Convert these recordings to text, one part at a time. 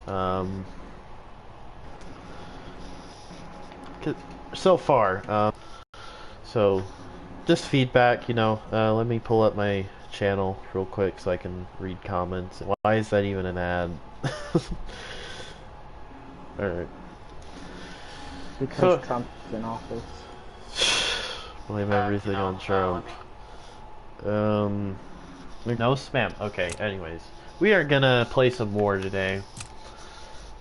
Um, so far, so just feedback, let me pull up my channel real quick so I can read comments. Why is that even an ad? Alright. Because Trump's in office. Blame everything on Trump. No spam. Okay, anyways. We are gonna play some more today.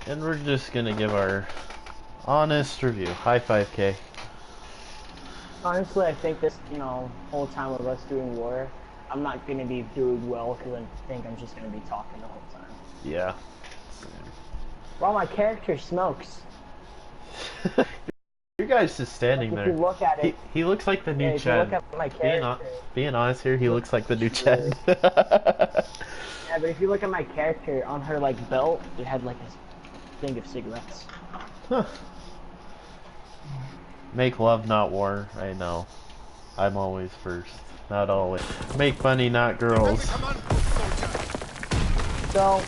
And we're just gonna give our honest review. High 5K. Honestly, I think this, whole time of us doing war, I'm not gonna be doing well because I think I'm just gonna be talking the whole time. Yeah. Well, my character smokes. Your guy's just standing like, there. If you look at it, he looks like the new if Chad. you look at my character, being honest here, he looks like the new Chad. Yeah, but if you look at my character, on her belt, it had a thing of cigarettes. Huh. Make love, not war. I know. I'm always first. Not always. Make money, not girls. So,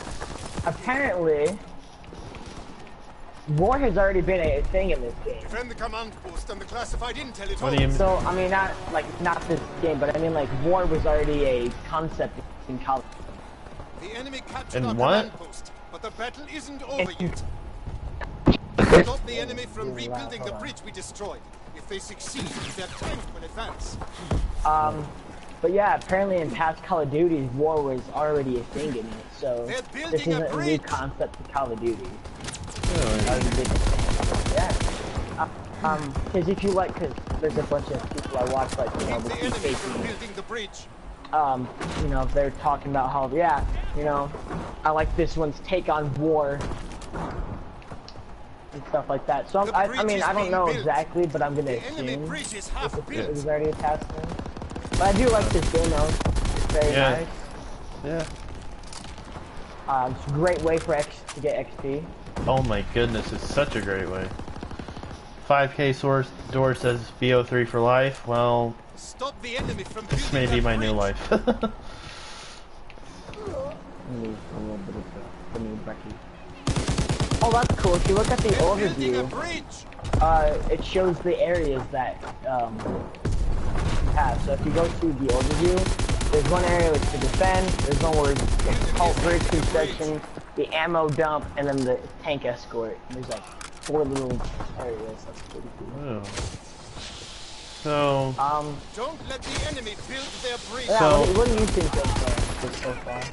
apparently, war has already been a thing in this game. Defend the command post and the classified intel at What do you mean? So, I mean, not this game, but I mean, war was already a concept in college. The enemy captured our command post, but the battle isn't over yet. Stop the enemy from rebuilding the bridge we destroyed. If they succeed, their tank will advance. But yeah, apparently in past Call of Duties, war was already a thing in it, so this isn't a new concept to Call of Duty. Yeah. Because if you because there's a bunch of people I watch, the building the bridge. They're talking about how, I like this one's take on war. And stuff like that. So I mean, I don't know exactly, but I'm gonna assume it was already a past thing. But I do like this game though. It's very nice. Yeah. It's a great way to get XP. Oh my goodness, it's such a great way. 5K source door says BO3 for life. Well, stop the enemy from this may be my new life. Oh, that's cool. If you look at the overview, it shows the areas that you have. So if you go to the overview, there's one area which to defend, there's one where it's the cult bridge construction, the ammo dump, and then the tank escort. And there's 4 little areas. That's pretty cool. Oh. So don't let the enemy build their bridge. Yeah, what do you think so far?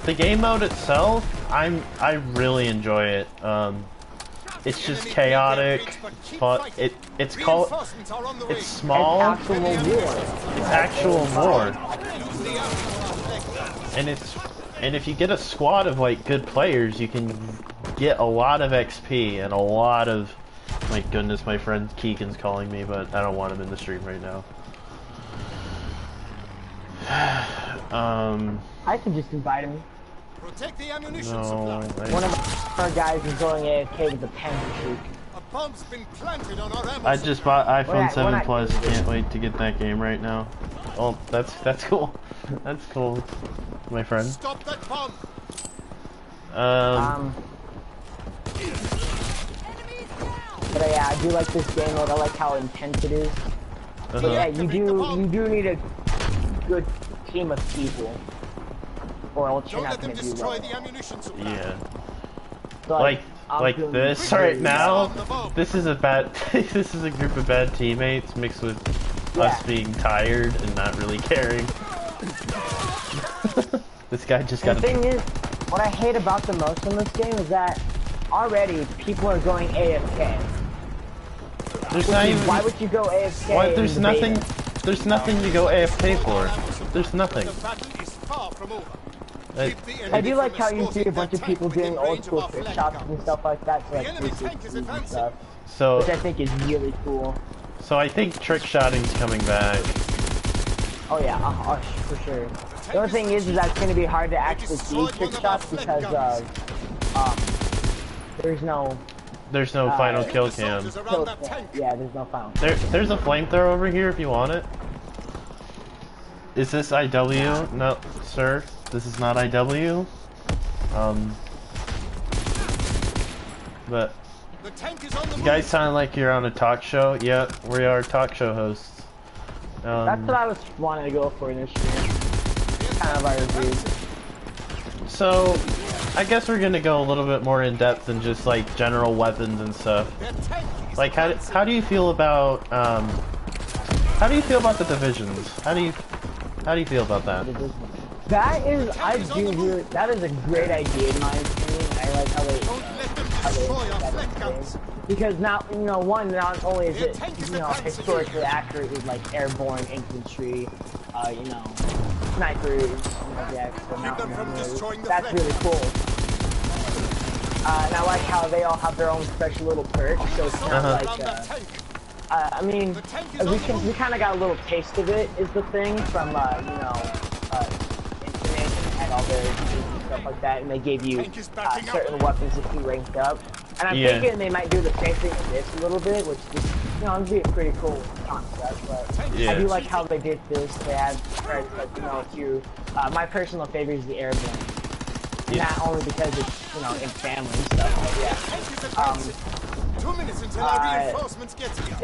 The game mode itself, I really enjoy it. It's just chaotic, but it's small. It's actual war. And if you get a squad of good players, you can get a lot of XP and a lot of. My goodness, my friend Keegan's calling me, but I don't want him in the stream right now. I could just invite him. Protect the ammunition supply. One of our guys is going AFK with the panther shoot. A bomb's been planted on our ammo. I just bought iPhone 7 Plus. Can't wait to get that game right now. Oh, that's cool. That's cool, my friend. Stop that bomb. But yeah, I do like this game mode. I like how intense it is. But yeah, you do need a good team of people, or else you're not gonna do well. Yeah. So, like this right now. This is a this is a group of bad teammates mixed with us being tired and not really caring. This guy just got. The thing is, what I hate about the most in this game is that already people are going AFK. There's not even. Why would you go AFK? Why, there's nothing. There's nothing to go AFK for. There's nothing. I do like how you see a bunch of people doing old school trick shots and stuff like that, so and stuff. So, which I think is really cool. So I think trick shotting's coming back. Oh yeah, for sure. The only thing is that it's going to be hard to actually see trick shots because there's no final kill cam. Yeah, there's no final. There's a flamethrower over here if you want it. Is this IW? No, sir. This is not IW. But The tank is on the you move. guys sound like you're on a talk show. Yeah, we are talk show hosts. That's what I was wanting to go for initially. Kind of our reviews. So, I guess we're gonna go a little bit more in depth than just like general weapons and stuff. Their tank is Like, how do you feel about the divisions? How do you feel about that? That is, that is a great idea in my opinion. I like how they, Don't let them destroy our flank guns. because now, you know, one, not only is it, you know, historically accurate with like airborne infantry, you know, snipers, you know, the actual mountain runners. That's really cool. And I like how they all have their own special little perks, so it's not like, I mean, we kind of got a little taste of it, is the thing, from, you know, Infinite and all their and stuff like that, and they gave you certain weapons if you ranked up. And I'm thinking they might do the same thing in this a little bit, which is, you know, it'd be a pretty cool concept, but I do like how they did this. They had, like, you know, my personal favorite is the airborne. Not only because it's, you know, in family and stuff, but yeah. 2 minutes until our reinforcements get here.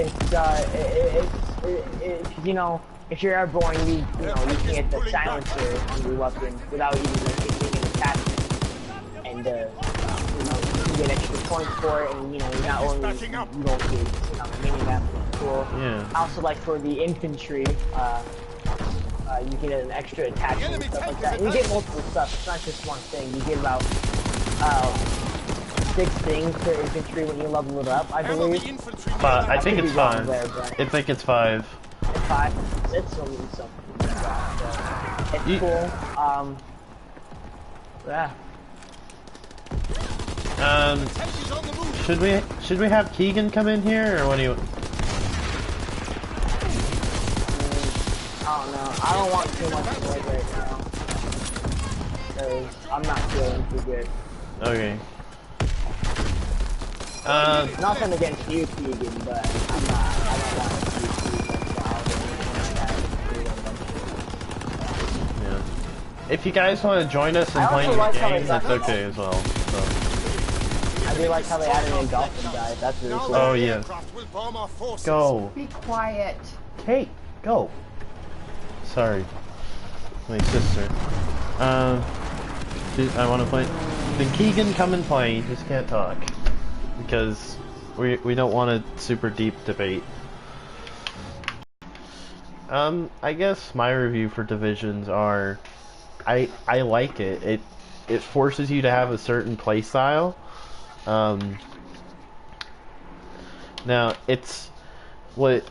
It's you know, if you're airborne, you know, you can get the silencer on your weapon without even like getting an attachment, and you know, you can get extra points for it, and you know, not only you don't get, you know, mini map, cool. Yeah. Also, like for the infantry, you get an extra attachment and stuff like that. And you get multiple stuff. It's not just one thing. You get about 6 things for infantry when you level it up, I believe. I think it's 5. I think it's 5. It's 5. It's something. It's cool. Yeah. Should we have Keegan come in here, or what do you? I don't know. I don't want too much noise right now. Because I'm not feeling too good. Okay. Nothing against you, Keegan, but I don't want to be Yeah. If you guys want to join us in playing the game, that's okay as well. So. I do like how they added in dolphin guys. That's really cool. Oh yeah. Go. Be quiet. Kate, go. Sorry, my sister. I want to play. Then Keegan, come and play. You just can't talk because we don't want a super deep debate. I guess my review for divisions are, I like it. It forces you to have a certain play style. Now it's what.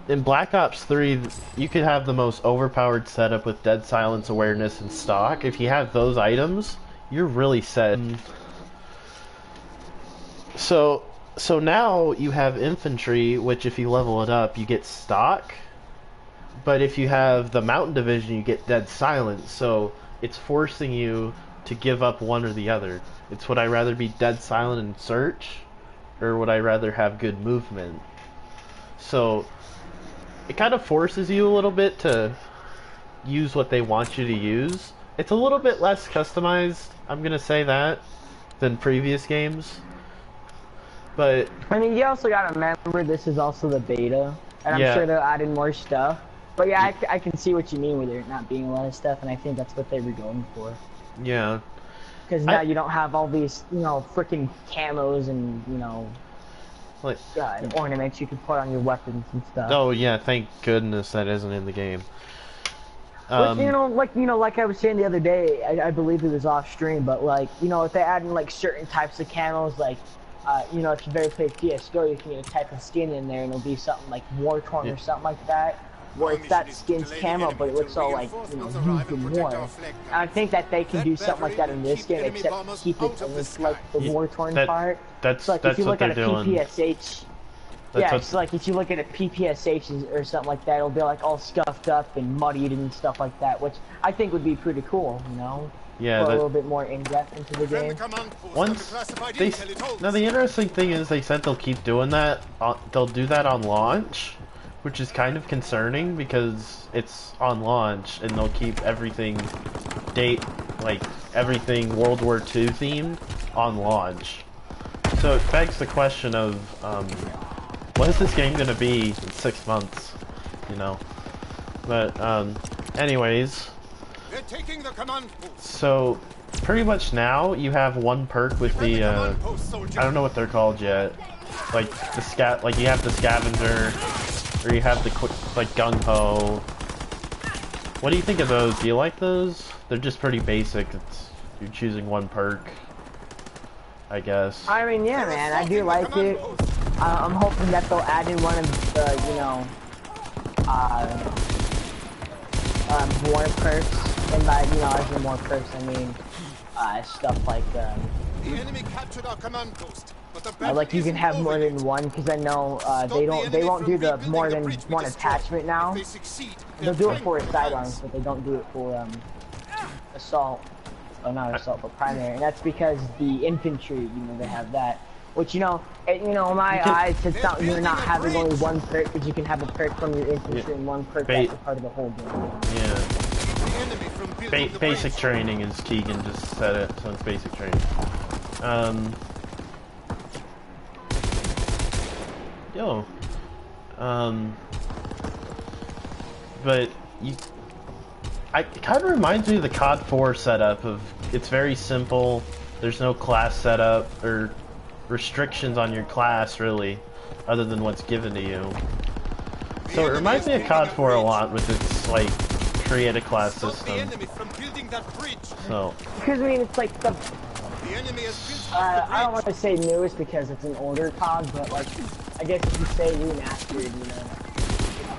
In Black Ops 3, you could have the most overpowered setup with dead silence, awareness, and stock. If you have those items, you're really set. So now you have infantry, which if you level it up, you get stock. But if you have the mountain division, you get dead silence. So it's forcing you to give up one or the other. It's would I rather be dead silent and search, or would I rather have good movement? So it kind of forces you a little bit to use what they want you to use. It's a little bit less customized, I'm gonna say that, than previous games. But I mean, you also gotta remember this is also the beta, and I'm sure they'll add in more stuff. But yeah, I can see what you mean with there not being a lot of stuff, and I think that's what they were going for. Yeah. Because now you don't have all these, you know, freaking camos and, you know, like ornaments you can put on your weapons and stuff. Oh yeah, thank goodness that isn't in the game. Which, you know, like I was saying the other day, I believe it was off stream, but like, you know, if they add in like certain types of camos, like, you know, if you've ever played CS:GO, you can get a type of skin in there, and it'll be something like war-torn or something like that, where it's that skin's camo, but it looks all like, you know, used in war. And I think that they can do something like that in this game, except keep it with like the war-torn part. That's so, like, if you look what at they're a doing. PPSH, yeah, it's like if you look at a PPSH or something like that, it'll be like all scuffed up and muddied and stuff like that, which I think would be pretty cool, you know? Yeah, a little bit more in-depth into the game. Now the interesting thing is they said they'll keep doing that. They'll do that on launch, which is kind of concerning because it's on launch and they'll keep everything everything World War II themed on launch. So it begs the question of, what is this game gonna be in 6 months? You know? But, anyways. We're taking the command post. So, pretty much now, you have one perk with the, I don't know what they're called yet. Like, like you have the scavenger, or you have the like, gung-ho. What do you think of those? Do you like those? They're just pretty basic. You're choosing one perk, I guess. I mean, yeah, man, I do like it. I'm hoping that they'll add in one of the, you know, more perks. And by, you know, as in more perks, I mean, stuff like, the enemy captured our command post, but the like you can have more than one, because I know, they won't do the more than one attachment now. They'll do it for sidearms, but they don't do it for, assault. Oh, not assault, but primary. And that's because the infantry, you know, they have that. Which, you know, in my eyes, it's not, you're not having only one perk, because you can have a perk from your infantry and one perk that's a part of the whole game. Yeah. Basic training, as Keegan just said it, so it's basic training. But it kind of reminds me of the COD 4 setup of, it's very simple, there's no class setup, or restrictions on your class, really, other than what's given to you. So it reminds me of COD 4 a lot with its, like, create a class system. So. Because, I mean, it's like the... I don't want to say newest because it's an older COD, but, like, I guess if you say remastered, you know,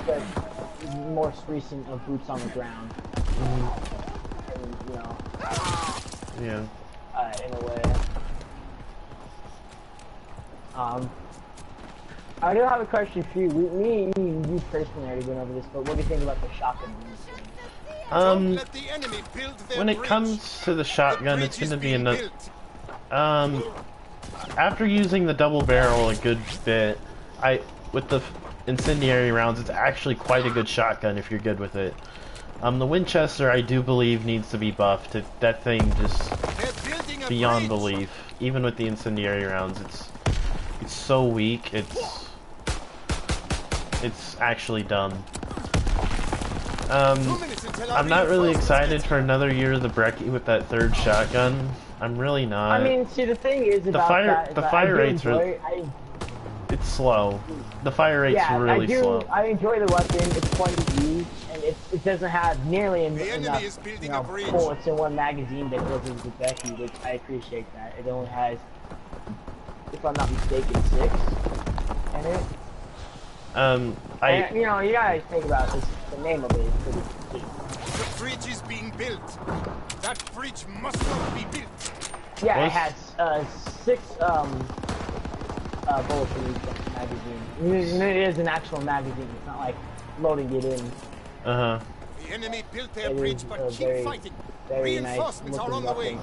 it's the most recent of boots on the ground. And, you know, yeah. In a way. I do have a question for you. Me and you personally already went over this, but what do you think about the shotgun? When it comes to the shotgun, it's going to be another. After using the double barrel a good bit, with the incendiary rounds, it's actually quite a good shotgun if you're good with it. The Winchester, I do believe, needs to be buffed. That thing just beyond belief. Even with the incendiary rounds, it's so weak. It's actually dumb. I'm not really excited for another year of the Brecci with that third shotgun. I'm really not. I mean, see, the thing is about the fire rate's really. It's slow. The fire rate's really slow. I enjoy the weapon. It's fun to use, and it doesn't have nearly enough bullets in one magazine that goes into the Brecci, which I appreciate that. It only has, if I'm not mistaken, 6 in it. You know, you gotta think about this. The name of it is pretty key. The bridge is being built. That bridge must not be built. Yeah, it has 6 bullets in each magazine. It is an actual magazine. It's not like loading it in. The enemy built their bridge, but keep fighting. Reinforcements are on the way.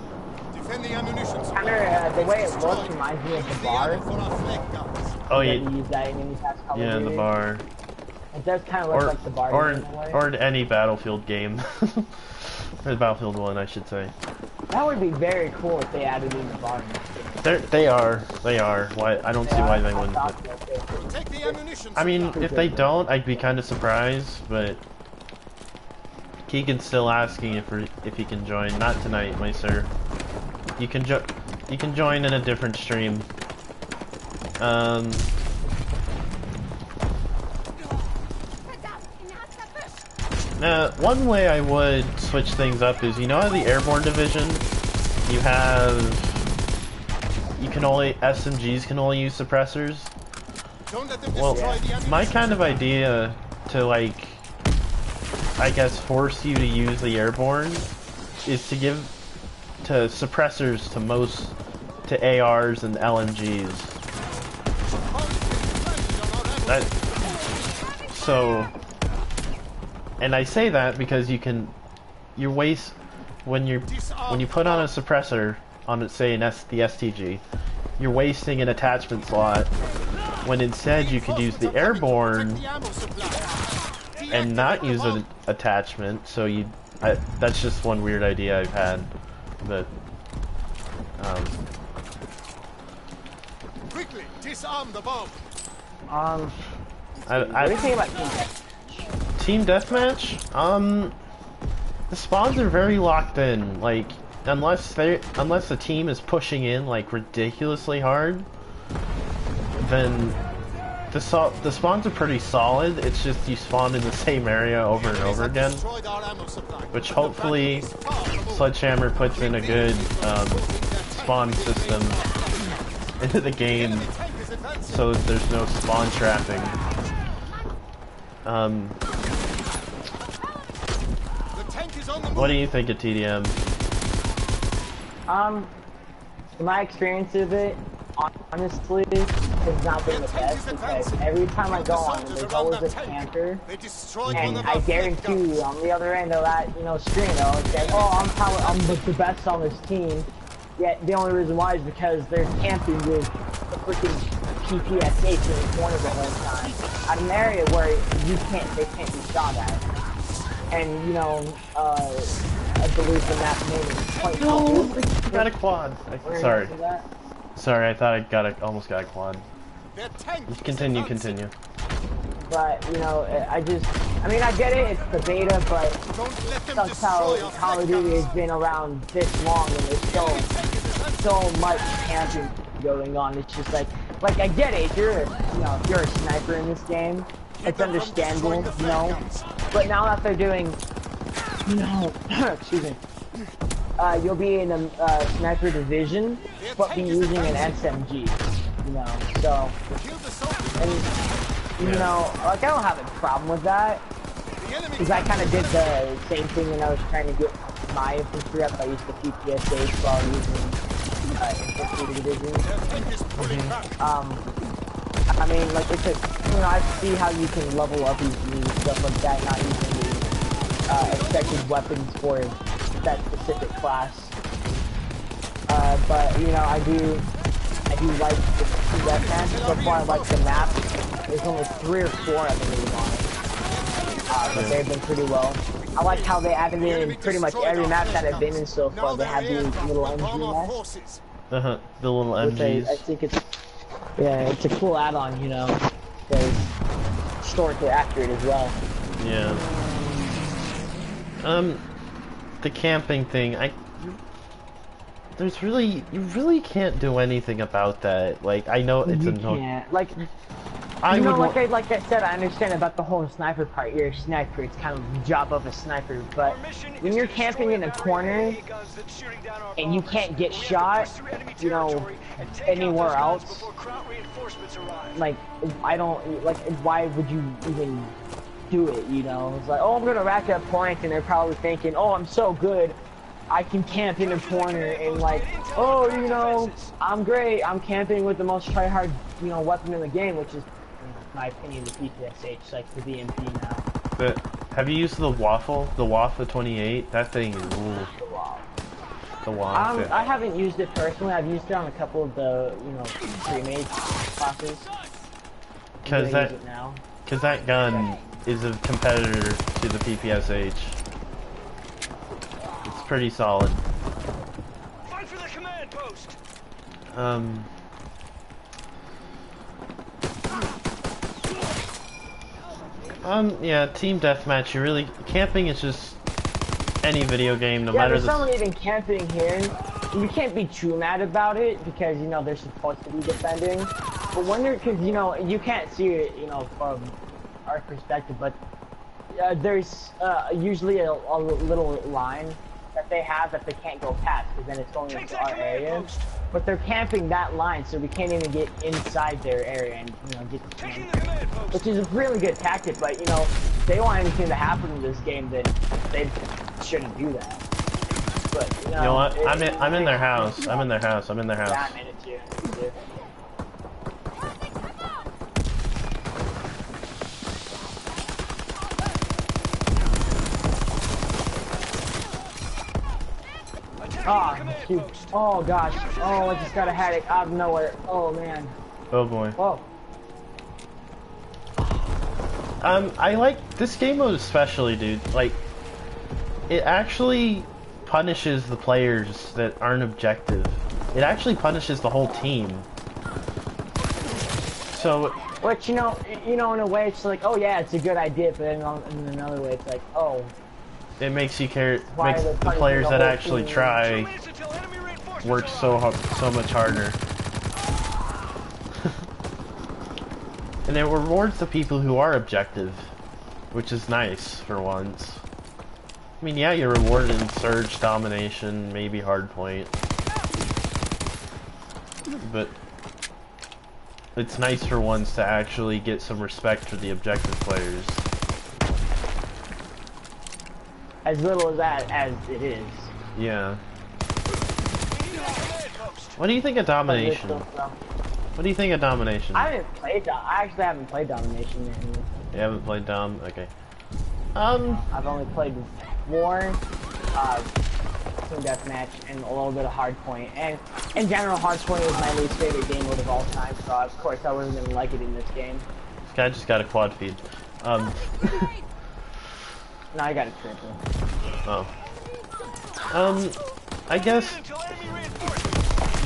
Defend the ammunition. The way it looks reminds me of the bar. Oh yeah. Yeah, the bar. It does kind of look like the bar. Or in any Battlefield game. Or Battlefield 1, I should say. That would be very cool if they added in the bar. They are. Why? I don't see why they wouldn't. I mean, if they don't, I'd be kind of surprised. But Keegan's still asking if he can join. Not tonight, my sir. You can join in a different stream. One way I would switch things up is, you know how the Airborne Division, SMGs can only use suppressors? Well, my kind of idea to, like, I guess force you to use the Airborne is to give suppressors to ARs and LMGs. And I say that because when you put on a suppressor on, say, the STG, you're wasting an attachment slot, when instead you could use the Airborne and not use an attachment. So that's just one weird idea I've had, but quickly. Disarm the bomb. What do you think about team deathmatch? Team deathmatch? The spawns are very locked in. Like, unless the team is pushing in like ridiculously hard, then the spawns are pretty solid. It's just you spawn in the same area over and over again, which hopefully Sledgehammer puts in a good spawn system into the game so that there's no spawn trapping. What do you think of TDM? In my experience of it, honestly, has not been the best because every time I go on, there's always a camper, and I guarantee you, on the other end of that, screen, they'll say, "Oh, I'm the best on this team." Yet the only reason why is because they're camping with the freaking PPSH in the corner the whole time, at an area where they can't be shot at. And I believe the map name is quite No, I got a quad. Sorry. Sorry, I thought I almost got a quad. Continue. But, I get it, it's the beta, but that's how Call of Duty has been around this long, and there's so much camping going on. It's just like I get it, if you're a sniper in this game, it's understandable, but now that they're doing, excuse me, you'll be in a sniper division, but be using an SMG, so, and, I don't have a problem with that, because I kind of did the same thing when I was trying to get my infantry up. I used the PPSH while using infantry division. I see how you can level up easily and stuff like that, not using the expected weapons for that specific class. But I do like the deathmatch. So far, I like the map. There's only 3 or 4, I believe, on it. But they've been pretty well. I like how they added in pretty much every map that I've been in so far. They have these little MG nests. The little MGs. I think it's a cool add-on, because historically accurate as well. Yeah. The camping thing, you really can't do anything about that. Like, I know it's annoying. Like I said, I understand about the whole sniper part. You're a sniper, it's kind of the job of a sniper, but when you're camping in a corner and you can't get shot, anywhere else, like, why would you even do it, It's like, oh, I'm gonna rack up points, and they're probably thinking, oh, I'm so good, I can camp in a corner, and like, oh, I'm great, I'm camping with the most try-hard, weapon in the game, which is, in my opinion, the PPSH, like the BMP now. But have you used the Waffle? The Waffle 28? That thing is ooh. The Waffle. I haven't used it personally. I've used it on a couple of the, pre-made classes. Because that gun is a competitor to the PPSH. It's pretty solid. Fight for the command post. Yeah, team deathmatch, camping is just any video game, no matter there's someone even camping here. You can't be too mad about it, because, they're supposed to be defending. But because, you can't see it, from our perspective, but there's usually a little line that they have that they can't go past, because then it's going into our area. But they're camping that line, so we can't even get inside their area and, get the command, which is a really good tactic. But, if they want anything to happen in this game, then they shouldn't do that. But, you know what? I'm in their house. I'm in their house. Yeah, I'm in it too. Oh gosh. Oh, I just got a headache out of nowhere. Oh man. Oh boy. Whoa. I like this game mode especially, dude. Like, it actually punishes the players that aren't objective. It actually punishes the whole team. So, Which in a way, it's like, oh yeah, it's a good idea, but then in another way, it's like, oh, it makes you care. why Makes are they the punishing players the that whole actually team? try Until enemy reinforcements work arrive. so much harder. And it rewards the people who are objective, which is nice for once. I mean, yeah, you're rewarded in Surge, Domination, maybe Hardpoint. But it's nice for once to actually get some respect for the objective players. As little as that as it is. Yeah. What do you think of Domination? What do you think of Domination? I actually haven't played Domination yet. You haven't played Dom? Okay. I've only played War, Team Deathmatch, and a little bit of Hardpoint. And in general, Hardpoint is my least favorite game mode of all time, so of course I wouldn't even like it in this game. This guy just got a quad feed. No, I got a triple. Oh. I guess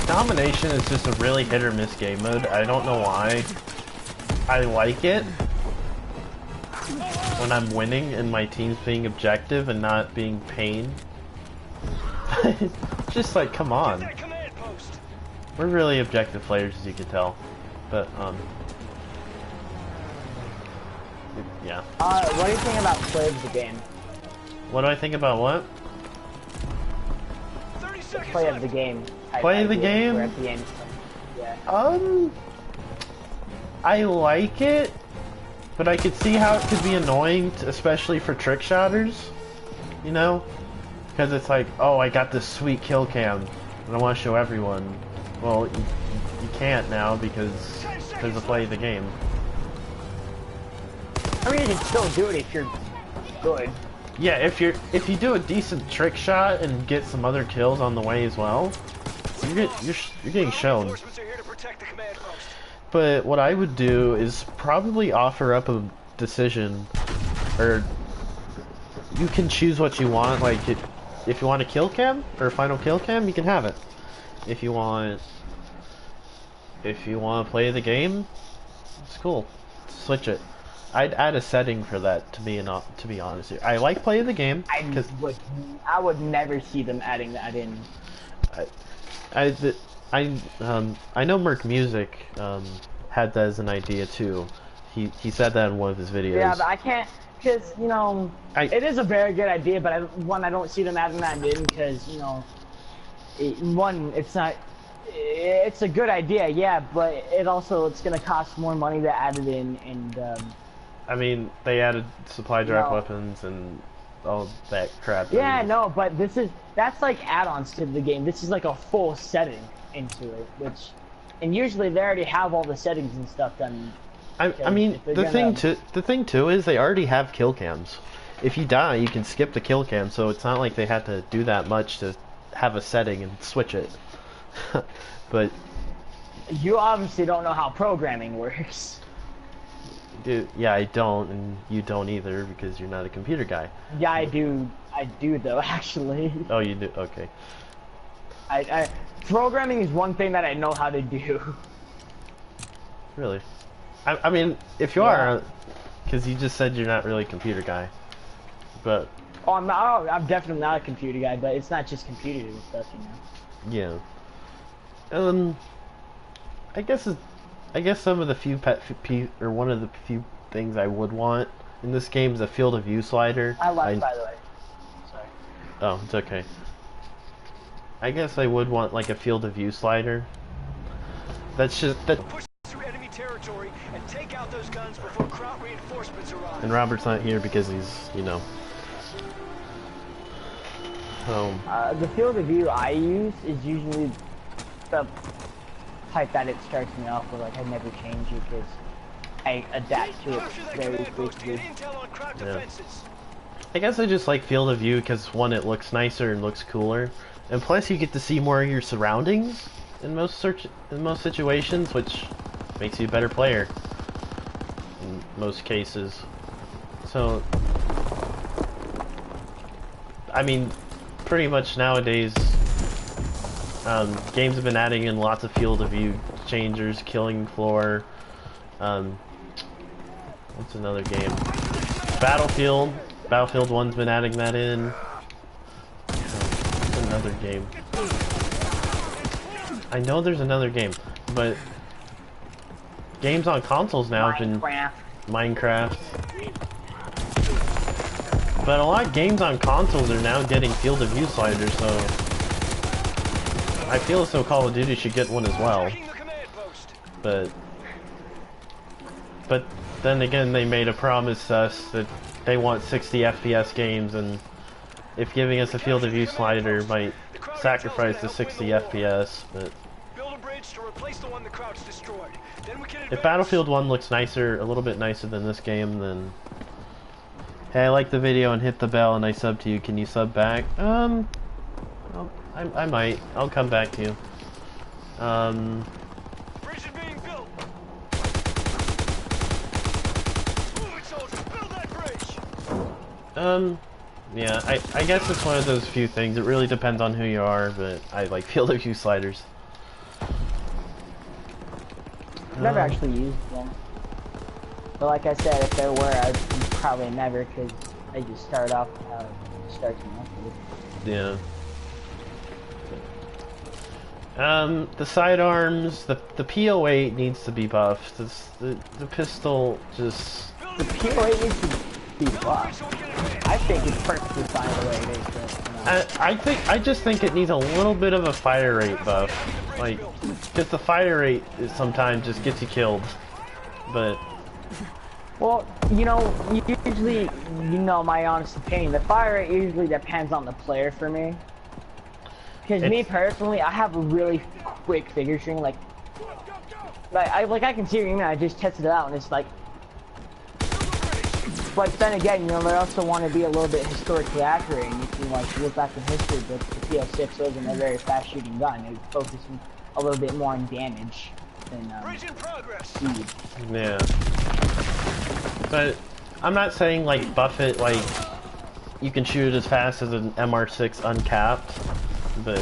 Domination is just a really hit or miss game mode. I don't know why. I like it when I'm winning and my team's being objective and not being pain. Just like, come on. We're really objective players, as you can tell. But, yeah. What do you think about Play of the Game? What do I think about what? Play of the Game. Play of the game? We're at the end. Yeah. I like it, but I could see how it could be annoying, especially for trick shotters. You know? Because it's like, oh, I got this sweet kill cam, and I want to show everyone. Well, you can't now because there's a play of the game. I mean, you can still do it if you're good. Yeah, if you do a decent trick shot and get some other kills on the way as well, you're getting shown. But what I would do is probably offer up a decision, or you can choose what you want. Like, if you want a kill cam or a final kill cam, you can have it. If you want to play the game, it's cool. Switch it. I'd add a setting for that, to be honest here. I like play of the game. I would never see them adding that in. I know Merc Music had that as an idea too. He said that in one of his videos. Yeah, but I can't, because it is a very good idea, but I don't see them adding that in because it's a good idea, yeah, but it's gonna cost more money to add it in, and I mean, they added supply drop weapons and all that crap. Yeah, no, but that's like add-ons to the game. This is like a full setting into it, and usually they already have all the settings and stuff done. I mean, the thing too is they already have kill cams. If you die, you can skip the kill cam, so it's not like they had to do that much to have a setting and switch it. But you obviously don't know how programming works. Dude, yeah, I don't, and you don't either because you're not a computer guy. Yeah, I do. I do though, actually. Oh, you do? Okay. Programming is one thing that I know how to do. Really? I mean, if you are, because you just said you're not really a computer guy, but. Oh, I'm not. Oh, I'm definitely not a computer guy, but it's not just computers and stuff, Yeah. I guess some of the one of the few things I would want in this game is a field of view slider. I like, by the way. Sorry. Oh, it's okay. I guess I would want like a field of view slider. That's just that. Push through enemy territory and take out those guns before crowd reinforcements arrive. And Robert's not here because he's, The field of view I use is usually the type that it starts me off with, like I never change it because I adapt to it very quickly. Yeah. I guess I just like field of view because one, it looks nicer and looks cooler, and plus you get to see more of your surroundings in most situations, which makes you a better player in most cases. So, I mean, pretty much nowadays. Games have been adding in lots of field of view changers, killing floor, What's another game? Battlefield. Battlefield 1's been adding that in. What's another game? I know there's another game, but games on consoles now have been Minecraft. But a lot of games on consoles are now getting field of view sliders, so I feel as though Call of Duty should get one as well. But then again, they made a promise to us that they want 60 FPS games, and if giving us a field of view slider might sacrifice the 60 FPS, but if Battlefield 1 looks nicer, a little bit nicer than this game, then hey, I like the video and hit the bell and I sub to you. Can you sub back? I might. I'll come back to you. Bridge is being built. Move it, soldiers. Build that bridge. Yeah, I guess it's one of those few things. It really depends on who you are, but I like field of view sliders. Never actually used them. But like I said, if there were, I'd probably never, because I just start off starting off with. Yeah. The sidearms, the PO8 needs to be buffed. The pistol just... The PO8 needs to be buffed. I think it's perfectly fine the way it is, but, you know. I just think it needs a little bit of a fire rate buff. Like, because the fire rate is sometimes just gets you killed. But... Well, you know, usually, you know my honest opinion, the fire rate usually depends on the player for me. Because me personally, I have a really quick figure string, like I can see you, I just tested it out and it's like, but then again, you know, they also want to be a little bit historically accurate, and you can like look back in history, but the PO6 wasn't a very fast shooting gun, it focused a little bit more on damage than speed. Yeah. But I'm not saying like buff it like you can shoot it as fast as an MR6 uncapped, but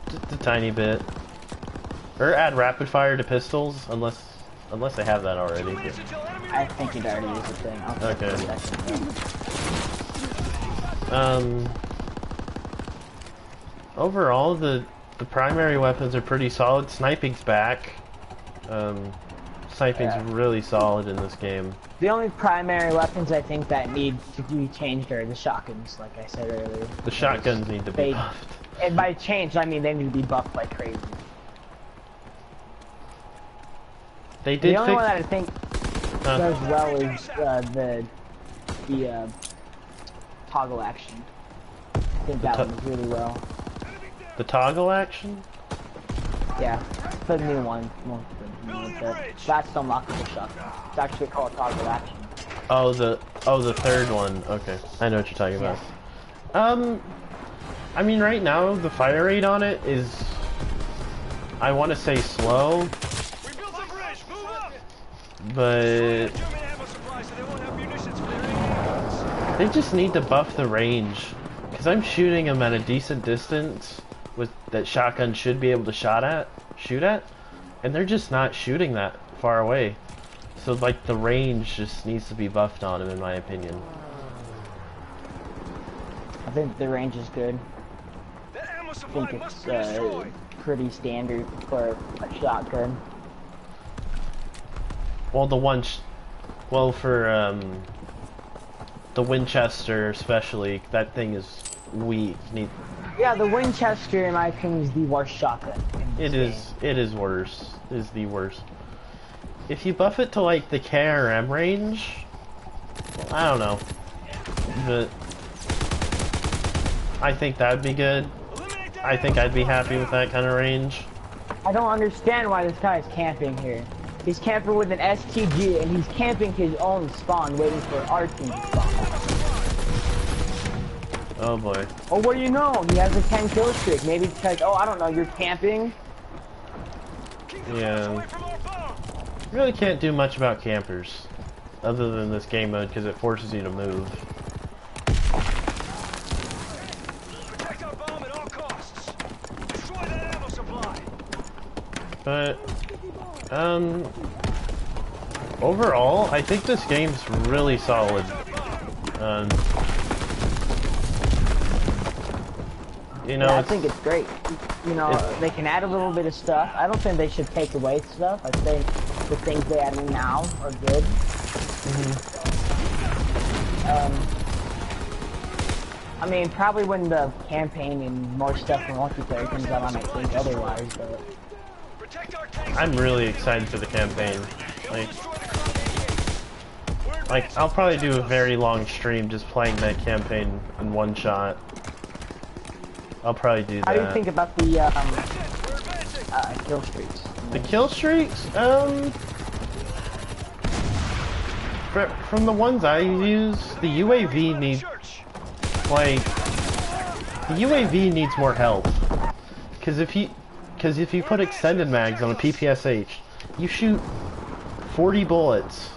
just a tiny bit. Or add rapid fire to pistols, unless they have that already. But... I think it already is a thing. Okay. Overall, the primary weapons are pretty solid. Sniping's back. Sniping's really solid in this game. The only primary weapons I think that need to be changed are the shotguns, like I said earlier. The shotguns need to be buffed. And by change, I mean they need to be buffed like crazy. They did the only one that I think does well is the toggle action. I think that one does really well. The toggle action? Yeah, the new one. That's the unlockable shotgun. It's actually called toggle action. Oh, the third one. Okay, I know what you're talking about. I mean, right now the fire rate on it is, I want to say slow, but they just need to buff the range, because I'm shooting them at a decent distance with that shotgun should be able to shoot at, and they're just not shooting that far away. So like the range just needs to be buffed on them, in my opinion. I think the range is good. I think it's pretty standard for a shotgun. Well, for the Winchester especially, that thing is weak. Yeah, the Winchester, in my opinion, is the worst shotgun. It is worse. It is the worst. If you buff it to like the KRM range, I don't know, but I think that'd be good. I think I'd be happy with that kind of range. I don't understand why this guy is camping here. He's camping with an STG, and he's camping his own spawn, waiting for our team to spawn. Oh boy. Oh, what do you know? He has a 10 kill streak. Maybe because, oh, I don't know, you're camping? Yeah. You really can't do much about campers, other than this game mode, because it forces you to move. But Overall, I think this game's really solid. You know, yeah, I think it's great. You know, they can add a little bit of stuff. I don't think they should take away stuff. I think the things they add in now are good. I mean, probably when the campaign and more stuff from multiplayer comes out, I might think otherwise, but... I'm really excited for the campaign. Like, I'll probably do a very long stream just playing that campaign in one shot. I'll probably do that. How do you think about the, kill streaks? The kill streaks? From the ones I use, the UAV needs... Like, the UAV needs more health. Because if you put extended mags on a PPSH, you shoot 40 bullets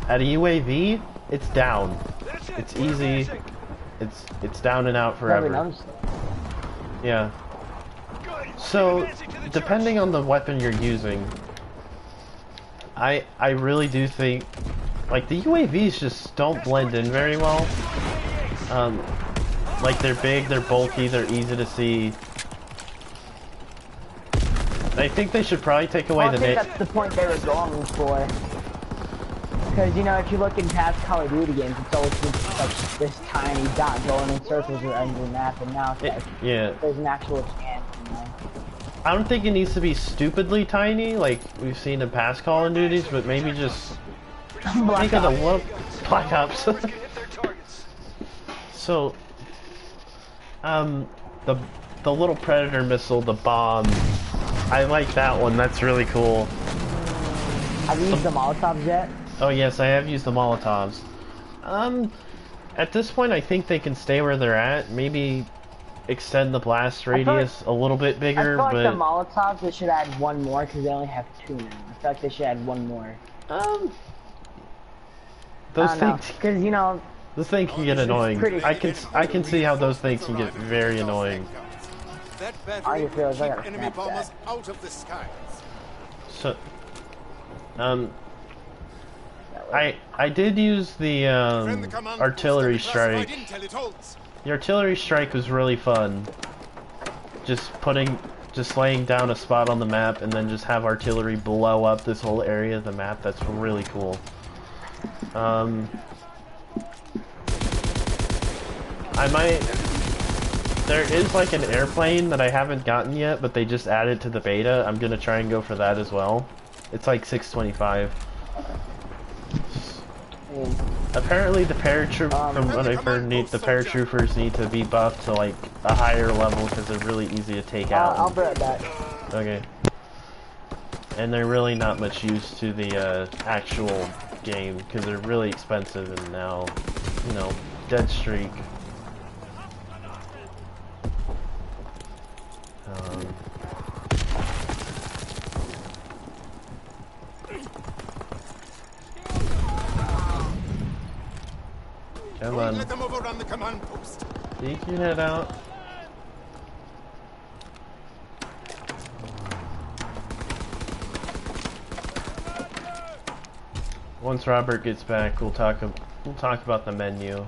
at a UAV, it's down. It's easy. It's down and out forever. Yeah. So, depending on the weapon you're using, I really do think, like, the UAVs just don't blend in very well. Like, they're big, they're bulky, they're easy to see. I think they should probably take away I think that's the point they were going for. Because, you know, if you look in past Call of Duty games, it's always been like this tiny dot going in circles around the map, and now it's like, yeah. There's an actual chance, you know. I don't think it needs to be stupidly tiny, like we've seen in past Call of Duties, but maybe just make it a little... Black Ops. So, the little Predator missile, the bomb, I like that one. That's really cool. Have you used the Molotovs yet? Oh yes, I have used the Molotovs. At this point, I think they can stay where they're at. Maybe extend the blast radius a little bit bigger, I feel like but... the Molotovs, they should add one more, because they only have 2 now. I feel like they should add one more. Those things... Because, you know... Those things can get annoying. I can see how those things can get very annoying. I just realized I gotta enemy snap bombers that. out of the skies. So, I did use the artillery strike. The artillery strike was really fun. Just laying down a spot on the map and then just have artillery blow up this whole area of the map. That's really cool. There is like an airplane that I haven't gotten yet, but they just added to the beta. I'm gonna try and go for that as well. It's like 625. Apparently the paratroop, from what I've heard, the paratroopers need to be buffed to like a higher level because they're really easy to take out. I'll be right back. Okay. And they're really not much use to the actual game because they're really expensive, and now, you know, dead streak. Come on. Let them overrun the command post. Peek your head out. Once Robert gets back, we'll talk about the menu.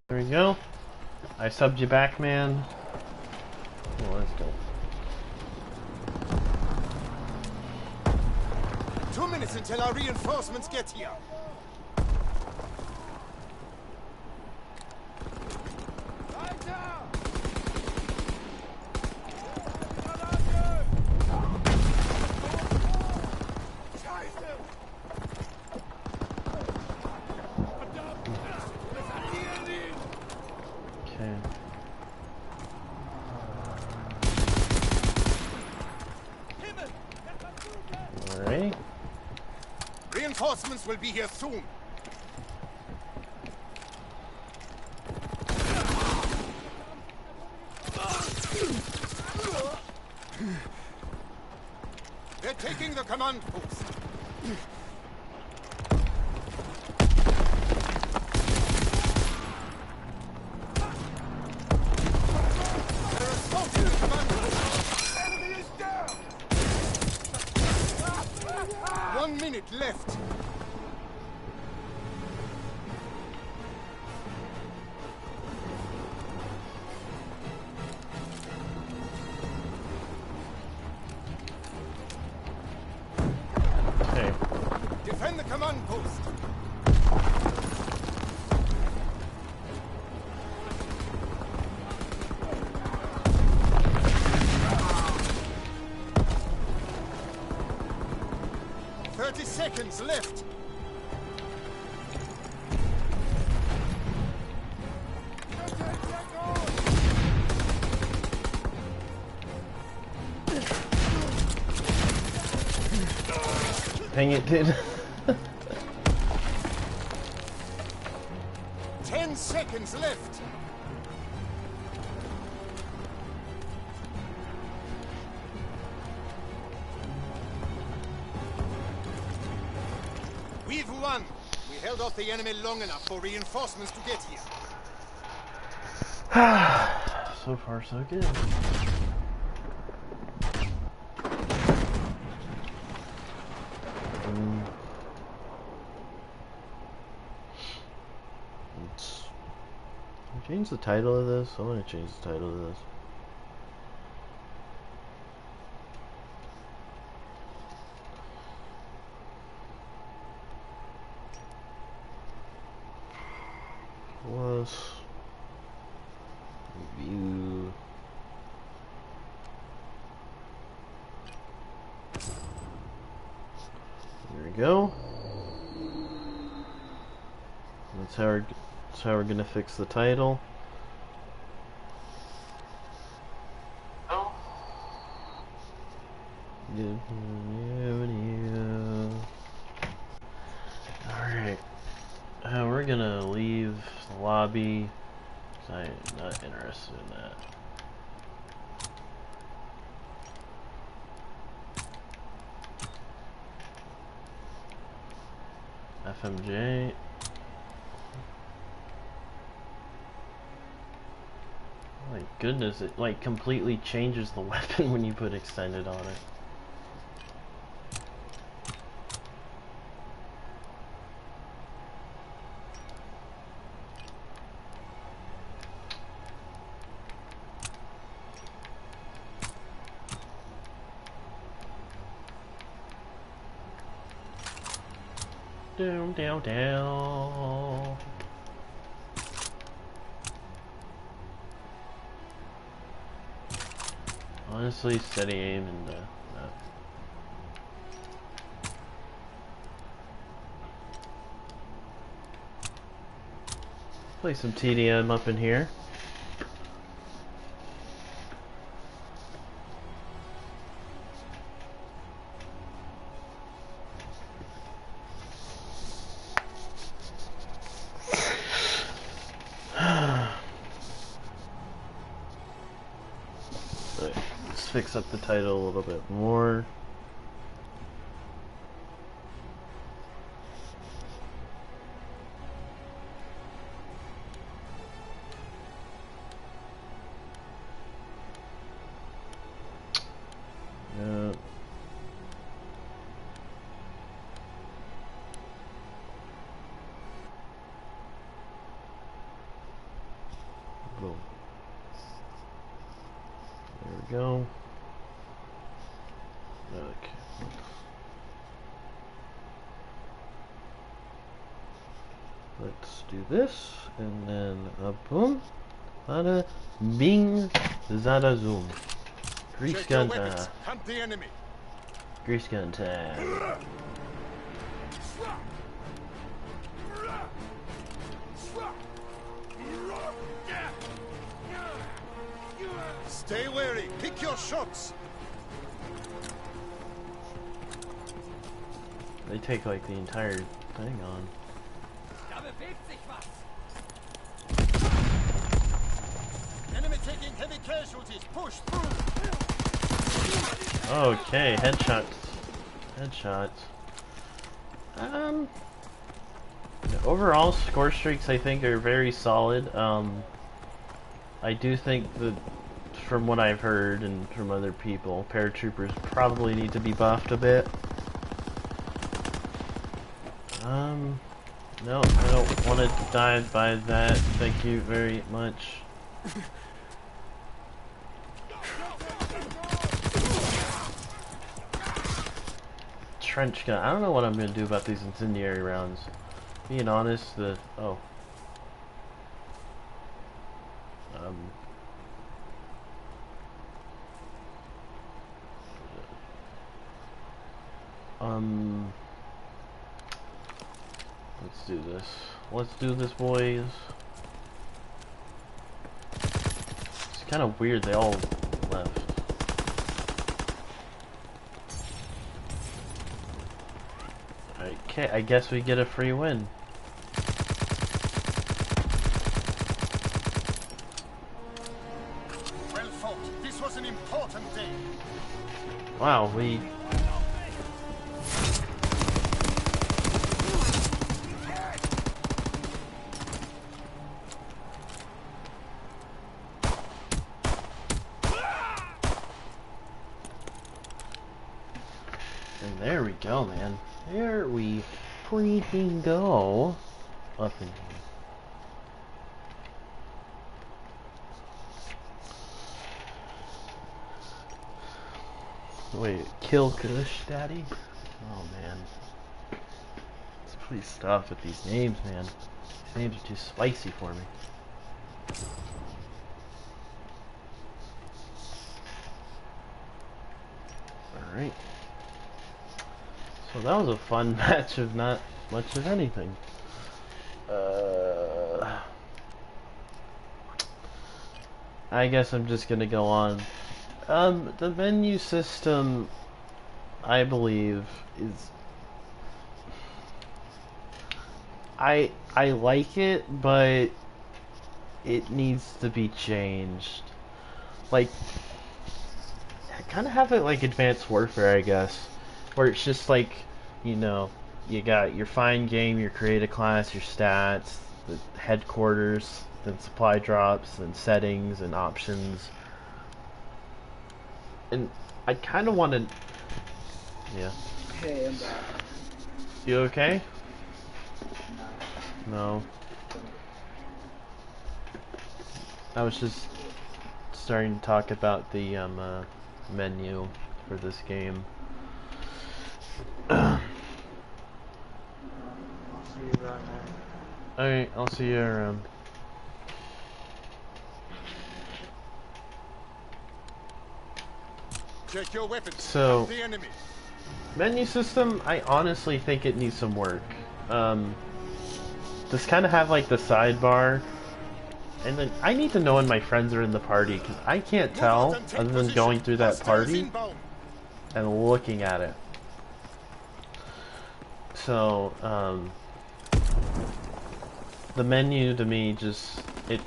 There we go. I subbed you back, man. Oh, let's go. 2 minutes until our reinforcements get here. Reinforcements will be here soon. They're taking the command post. They're assaulting the command post. Enemy is down. 1 minute left. Okay. Defend the command post. Seconds left. Dang it, dude. 10 seconds left. We've won. We held off the enemy long enough for reinforcements to get here. So far, so good. Let's change the title of this. I want to change the title of this. Was review. There we go. That's how we're gonna fix the title. Alright. We're gonna leave the lobby, 'cause I'm not interested in that. FMJ. My goodness, it like completely changes the weapon when you put extended on it. Down, down, down. Honestly, steady aim and no. Play some TDM up in here. Let's fix up the title a little bit more. Yeah. Boom. There we go. Okay. Let's do this, and then boom, bada, bing, zada zoom. Grease gun time. Hunt the enemy. Grease gun time. Stay wary. Pick your shots. They take like the entire thing on. Enemy taking heavy casualties. Push through. Okay, headshots. Headshots. Overall score streaks I think are very solid. I do think that from what I've heard and from other people, paratroopers probably need to be buffed a bit. No, I don't want to die by that. Thank you very much. Trench gun. I don't know what I'm gonna do about these incendiary rounds. Being honest, let's do this. Let's do this, boys. It's kind of weird they all left. Okay, I guess we get a free win. Well fought. This was an important day. Wow, we... And there we go, man. There we freaking go. Up in here. Wait, kill Kush, daddy? Oh man. Let's please stop with these names, man. These names are too spicy for me. Alright. So that was a fun match of not much of anything. I guess I'm just gonna go on. The menu system, I believe, is... I like it, but it needs to be changed. Like, kind of have it like Advanced Warfare, I guess. Where it's just like, you know, you got your find game, your create a class, your stats, the headquarters, then supply drops, and settings, and options. And I kind of want to... Yeah. Hey, I'm back. You okay? No. I was just starting to talk about the menu for this game. Alright, I'll see you around. Check your weapons. So, the enemy. Menu system, I honestly think it needs some work. Just kind of have like the sidebar, and then I need to know when my friends are in the party because I can't tell other than going through that party and looking at it. So, the menu to me just it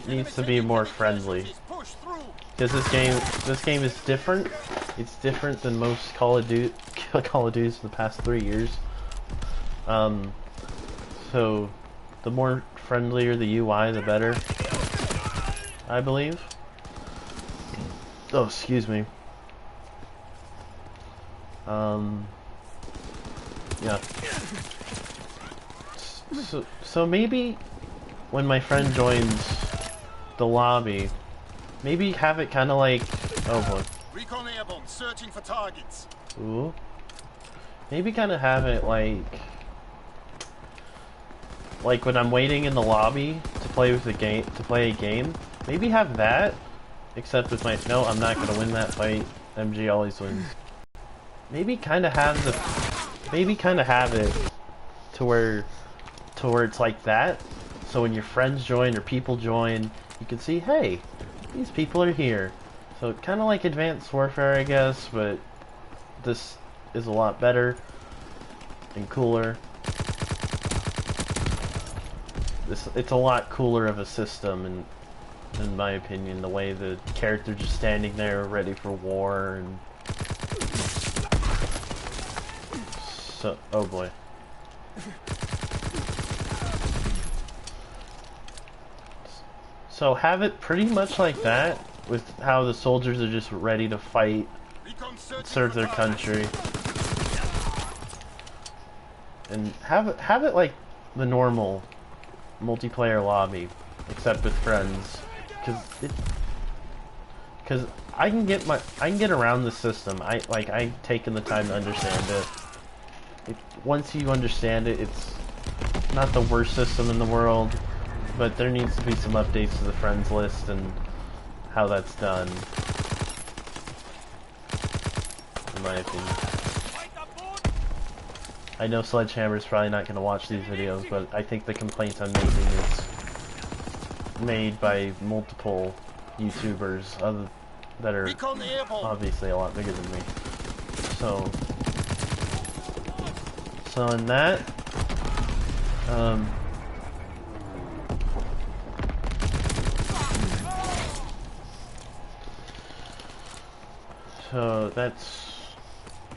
needs to be more friendly. Because this game is different. It's different than most Call of Duty in the past 3 years. So the more friendlier the UI, the better, I believe. Oh, excuse me. Yeah. So maybe when my friend joins the lobby, maybe have it kind of like, oh boy. Recon airborne, searching for targets. Ooh. Maybe kind of have it like when I'm waiting in the lobby to play with a game. Maybe have that, except with my no, I'm not gonna win that fight. MG always wins. Maybe kind of have it to where it's like that. So when your friends join or people join, you can see, hey, these people are here. So kind of like Advanced Warfare, I guess, but this is a lot better. and cooler. It's a lot cooler of a system, in my opinion. The way the characters are standing there ready for war, and so oh boy. So have it pretty much like that, with how the soldiers are just ready to fight, serve their country, and have it like the normal multiplayer lobby, except with friends, because I can get around the system. I've taken the time to understand it. Once you understand it, it's not the worst system in the world. But there needs to be some updates to the friends list and how that's done, in my opinion. I know Sledgehammer's probably not going to watch these videos, but I think the complaints I'm making is made by multiple YouTubers that are obviously a lot bigger than me. So in that, so that's,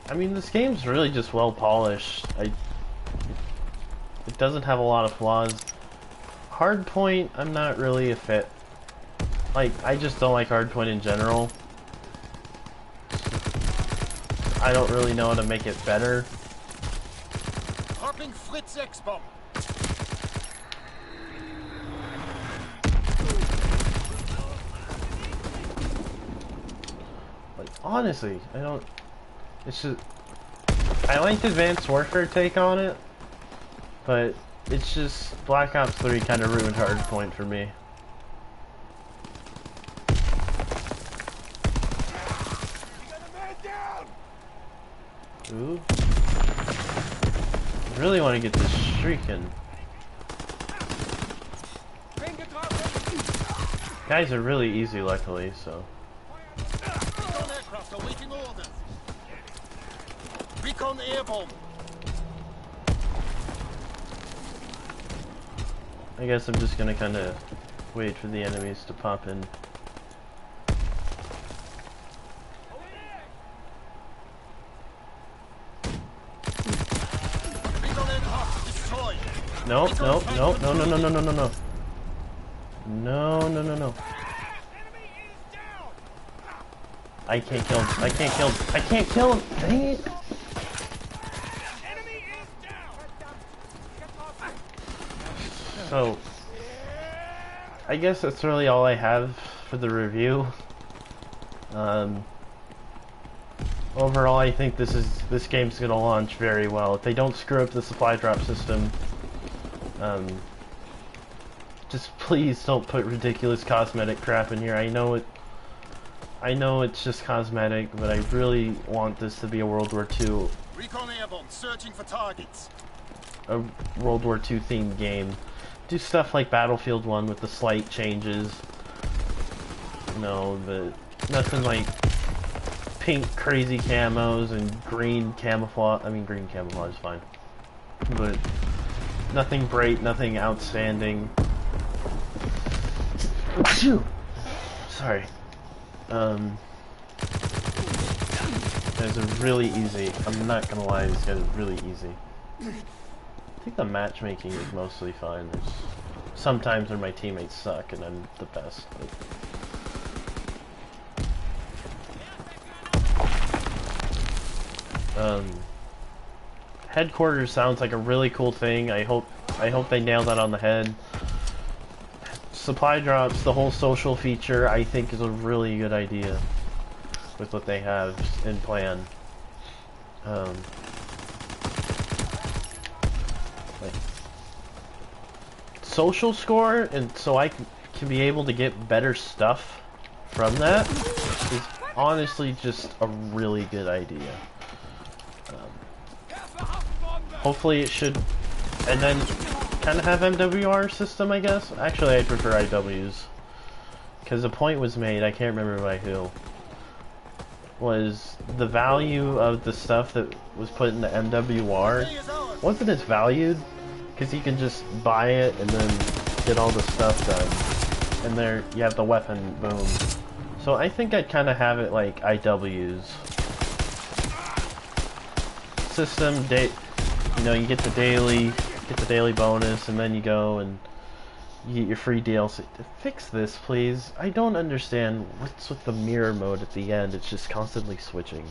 I mean, this game's really just well polished. It doesn't have a lot of flaws. Hardpoint, I'm not really a fit. Like, I just don't like Hardpoint in general. I don't really know how to make it better. Fritz X-bomb. Honestly, I don't. It's just. I like the Advanced Warfare take on it, but it's just Black Ops 3 kind of ruined Hardpoint for me. Ooh. I really want to get this shrieking. Guys are really easy, luckily, so. Awaiting orders. Recon airborne. I guess I'm just gonna kind of wait for the enemies to pop in. No, no, no, no, no, no, no, no, no, no. No, no, no, no. I can't kill him. I can't kill him. I can't kill him. Dang it. So, I guess that's really all I have for the review. Overall, I think this game's gonna launch very well. If they don't screw up the supply drop system, just please don't put ridiculous cosmetic crap in here. I know it's just cosmetic, but I really want this to be a World War II. Recon airborne, searching for targets. A World War II themed game. Do stuff like Battlefield 1 with the slight changes. No, nothing like pink crazy camos and green camouflage. I mean, green camouflage is fine, but nothing bright, nothing outstanding. Sorry. Guys are really easy. I'm not gonna lie, these guys are really easy. I think the matchmaking is mostly fine. There's sometimes where my teammates suck and I'm the best. Headquarters sounds like a really cool thing. I hope they nail that on the head. Supply drops, the whole social feature, I think is a really good idea with what they have in plan. Like, social score, and so I can be able to get better stuff from that is honestly just a really good idea. Hopefully it should, and then kind of have MWR system, I guess. Actually, I prefer IWs, because the point was made, I can't remember by who, was the value of the stuff that was put into MWR Once it is valued, because you can just buy it and then get all the stuff done, and there you have the weapon, boom. So I think I'd kind of have it like IW's system. You know, you get the daily bonus, and then you go and you get your free DLC. Fix this, please. I don't understand what's with the mirror mode at the end. It's just constantly switching.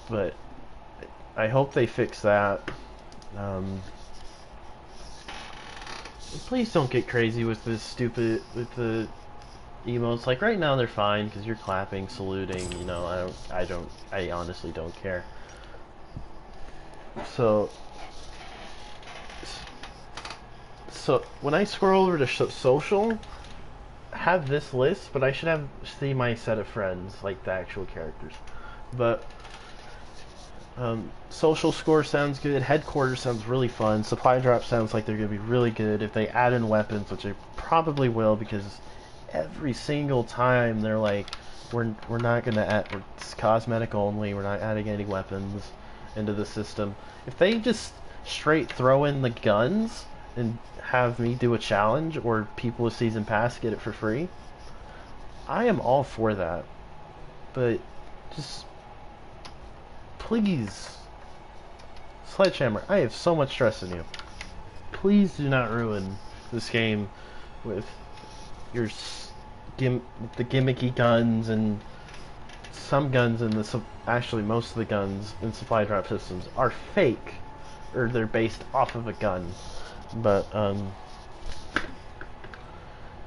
But I hope they fix that. Please don't get crazy with this stupid, with the emotes. Like right now they're fine because you're clapping, saluting, you know, I honestly don't care. So when I scroll over to social, have this list, but I should see my set of friends, like the actual characters. But social score sounds good. Headquarters sounds really fun. Supply drop sounds like they're gonna be really good if they add in weapons, which they probably will, because every single time they're like, we're not gonna add. It's cosmetic only. We're not adding any weapons into the system. If they just straight throw in the guns and have me do a challenge, or people with season pass get it for free, I am all for that. But just please, Sledgehammer, I have so much trust in you. Please do not ruin this game with your the gimmicky guns, and some guns in the actually most of the guns in supply drop systems are fake, or they're based off of a gun. But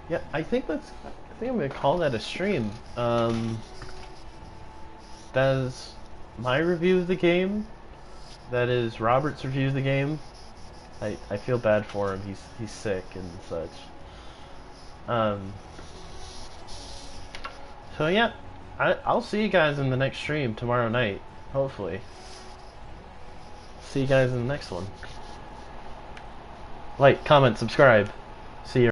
yeah, I think I'm gonna call that a stream. That is my review of the game. That is Robert's review of the game. I feel bad for him. He's sick and such. So yeah, I'll see you guys in the next stream tomorrow night, hopefully. See you guys in the next one. Like, comment, subscribe. See you.